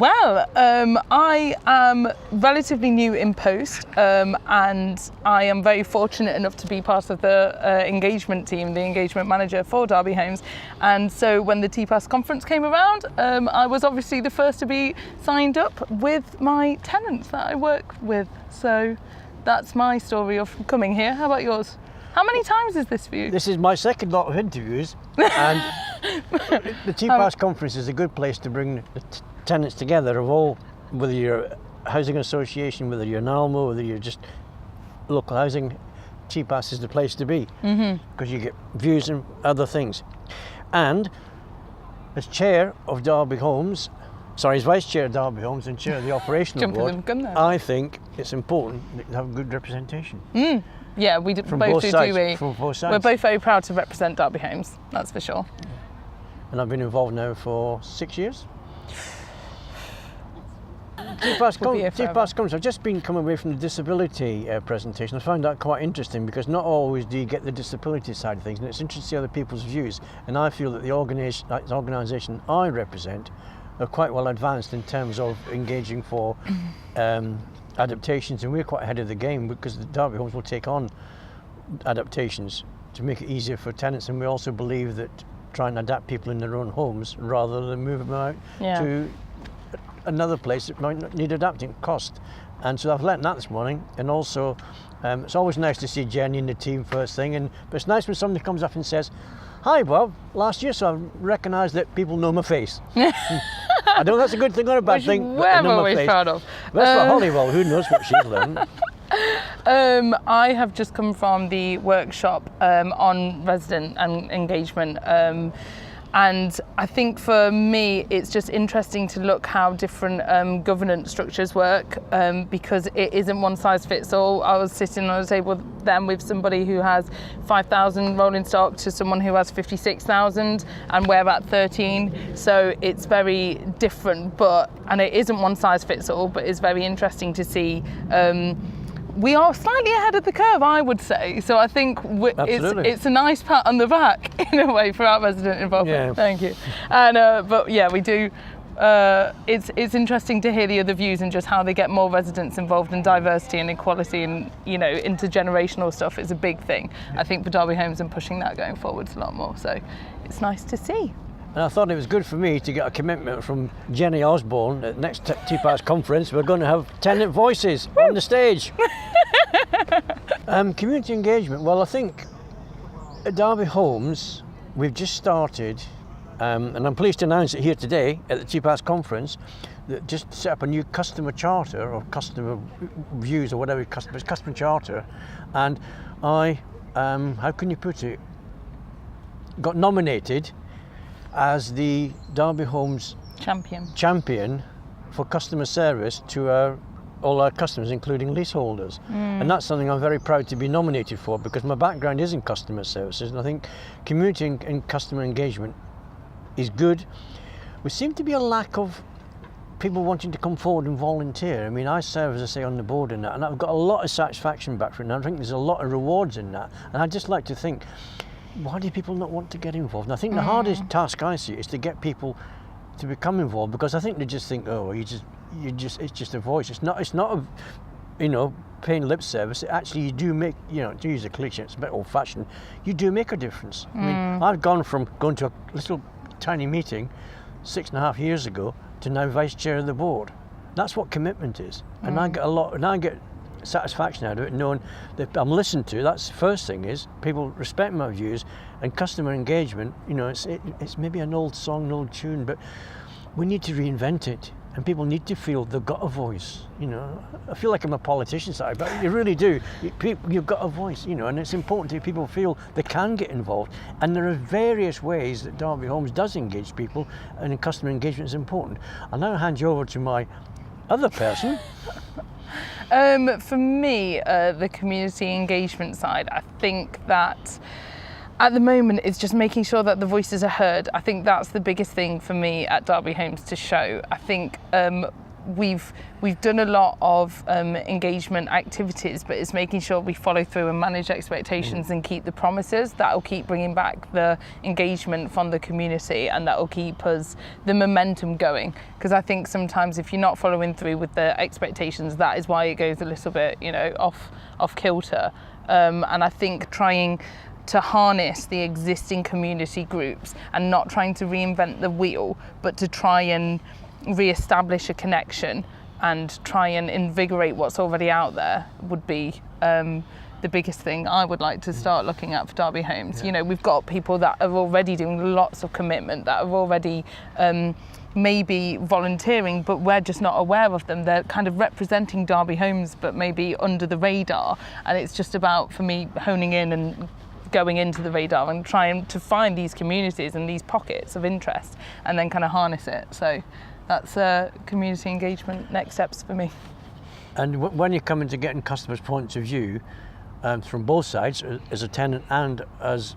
I am relatively new in post, and I am very fortunate enough to be part of the engagement team, the engagement manager for Derby Homes. And so when the TPAS conference came around, I was obviously the first to be signed up with my tenants that I work with. So that's my story of coming here. How about yours? How many times is this for you? This is my second lot of interviews, and the TPAS conference is a good place to bring the tenants together of all, whether you're a housing association, whether you're an ALMO, whether you're just local housing. TPAS is the place to be, because you get views and other things. And as chair of Derby Homes, as vice chair of Derby Homes and chair of the operational board, I think it's important that you have a good representation. Yeah, we both do. From both sides. We're both very proud to represent Derby Homes, that's for sure. And I've been involved now for 6 years. TPAS Conference, I've just been coming away from the disability presentation. I found that quite interesting, because not always do you get the disability side of things, and it's interesting to see other people's views. And I feel that the organisation I represent are quite well advanced in terms of engaging for adaptations, and we're quite ahead of the game, because the Derby Homes will take on adaptations to make it easier for tenants, and we also believe that try and adapt people in their own homes rather than move them out to another place that might not need adapting cost. And so I've learnt that this morning, and also it's always nice to see Jenny and the team first thing, but it's nice when somebody comes up and says, "Hi Bob, last year so I recognised that people know my face." I don't know if that's a good thing or a bad thing, but I know my face. Proud of. That's for Hollywell, who knows what she's learned. I have just come from the workshop on resident and engagement, and I think for me it's just interesting to look how different governance structures work, because it isn't one size fits all. I was sitting on a table then with somebody who has 5,000 rolling stock to someone who has 56,000, and we're at 13, so it's very different, and it isn't one size fits all, but it's very interesting to see. We are slightly ahead of the curve, I would say. So I think it's a nice pat on the back in a way for our resident involvement. Yeah. Thank you. And but yeah, we do. It's interesting to hear the other views and just how they get more residents involved in diversity and equality, and intergenerational stuff is a big thing. I think for Derby Homes and pushing that going forwards a lot more. So it's nice to see. And I thought it was good for me to get a commitment from Jenny Osborne at next TPAS conference. We're going to have tenant voices on the stage. Community engagement. Well, I think at Derby Homes we've just started, and I'm pleased to announce it here today at the TPAS conference, that just set up a new customer charter, or customer views, or whatever, customer charter. And I, how can you put it, got nominated as the Derby Homes champion for customer service to all our customers, including leaseholders. And that's something I'm very proud to be nominated for, because my background is in customer services, and I think community and customer engagement is good. We seem to be a lack of people wanting to come forward and volunteer. I mean, I serve, as I say, on the board in that, and I've got a lot of satisfaction back from it, and I think there's a lot of rewards in that. And I'd just like to think, why do people not want to get involved? And I think the hardest task I see is to get people to become involved, because I think they just think, oh, it's just a voice. It's not a, paying lip service. Actually, you do make, to use a cliche, it's a bit old-fashioned, you do make a difference. I mean, I've gone from going to a little tiny meeting 6.5 years ago to now vice chair of the board. That's what commitment is. And I get satisfaction out of it, knowing that I'm listened to. That's the first thing, is people respect my views, and customer engagement, it's maybe an old song, an old tune, but we need to reinvent it, and people need to feel they've got a voice. I feel like I'm a politician side, but you really do. You've got a voice, and it's important that people feel they can get involved. And there are various ways that Derby Homes does engage people, and customer engagement is important. I'll now hand you over to my other person. For me, the community engagement side, I think that at the moment it's just making sure that the voices are heard. I think that's the biggest thing for me at Derby Homes to show. I think we've done a lot of engagement activities, but it's making sure we follow through and manage expectations and keep the promises. That'll keep bringing back the engagement from the community, and that'll keep us the momentum going. Because I think sometimes if you're not following through with the expectations, that is why it goes a little bit, off kilter. And I think trying to harness the existing community groups and not trying to reinvent the wheel, but to try and re-establish a connection and try and invigorate what's already out there would be the biggest thing I would like to start looking at for Derby Homes. Yeah. We've got people that are already doing lots of commitment, that are already maybe volunteering, but we're just not aware of them. They're kind of representing Derby Homes, but maybe under the radar. And it's just about, for me, honing in and going into the radar and trying to find these communities and these pockets of interest and then kind of harness it. So that's community engagement next steps for me. And when you're coming to getting customers' points of view from both sides, as a tenant and as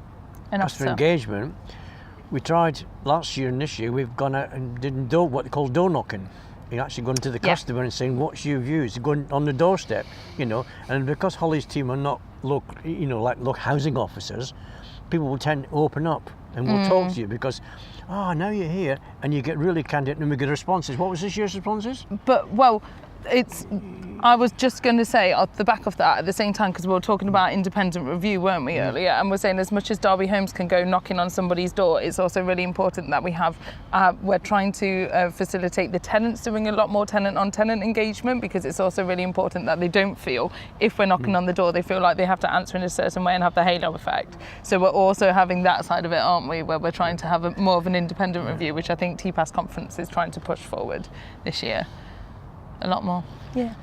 An customer officer. engagement, we tried last year and this year, we've gone out and did what they call door knocking. You're actually going to the customer and saying, what's your views? You're going on the doorstep, and because Holly's team are not local housing officers, people will tend to open up and will talk to you because, now you're here, and you get really candid and we get responses. What was this year's responses? But, I was just going to say off the back of that at the same time, because we were talking about independent review, weren't we, earlier? And we're saying as much as Derby Homes can go knocking on somebody's door, it's also really important that we're trying to facilitate the tenants doing a lot more tenant-on-tenant engagement, because it's also really important that they don't feel, if we're knocking on the door, they feel like they have to answer in a certain way and have the halo effect. So we're also having that side of it, aren't we, where we're trying to have more of an independent review, which I think TPAS Conference is trying to push forward this year. A lot more. Yeah.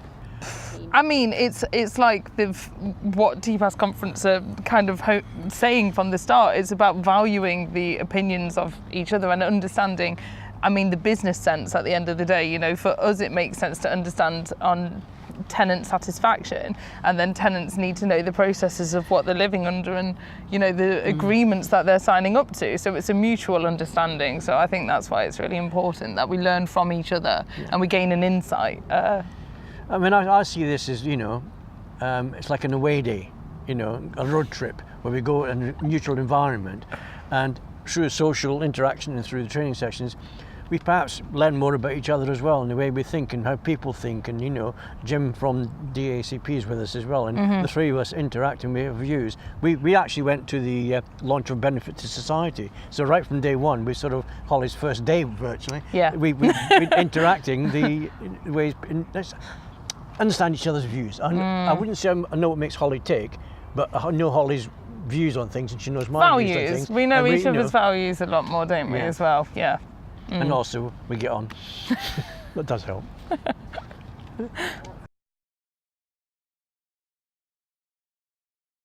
I mean, it's like what TPAS Conference are kind of saying from the start. It's about valuing the opinions of each other and understanding, the business sense at the end of the day. For us, it makes sense to understand on tenant satisfaction, and then tenants need to know the processes of what they're living under and, the agreements that they're signing up to. So it's a mutual understanding. So I think that's why it's really important that we learn from each other and we gain an insight. I see this as, it's like an away day, a road trip where we go in a neutral environment, and through social interaction and through the training sessions, we perhaps learn more about each other as well, and the way we think and how people think. And Jim from DACP is with us as well, and the three of us interacting, we have views. We actually went to the launch of Benefit to Society, so right from day one, we sort of Holly's first day virtually. Yeah. We interacting the ways. Let's understand each other's views. I wouldn't say I know what makes Holly tick, but I know Holly's views on things, and she knows my views on things. We know And each other's values a lot more, don't we, as well? Yeah. And also we get on. That does help.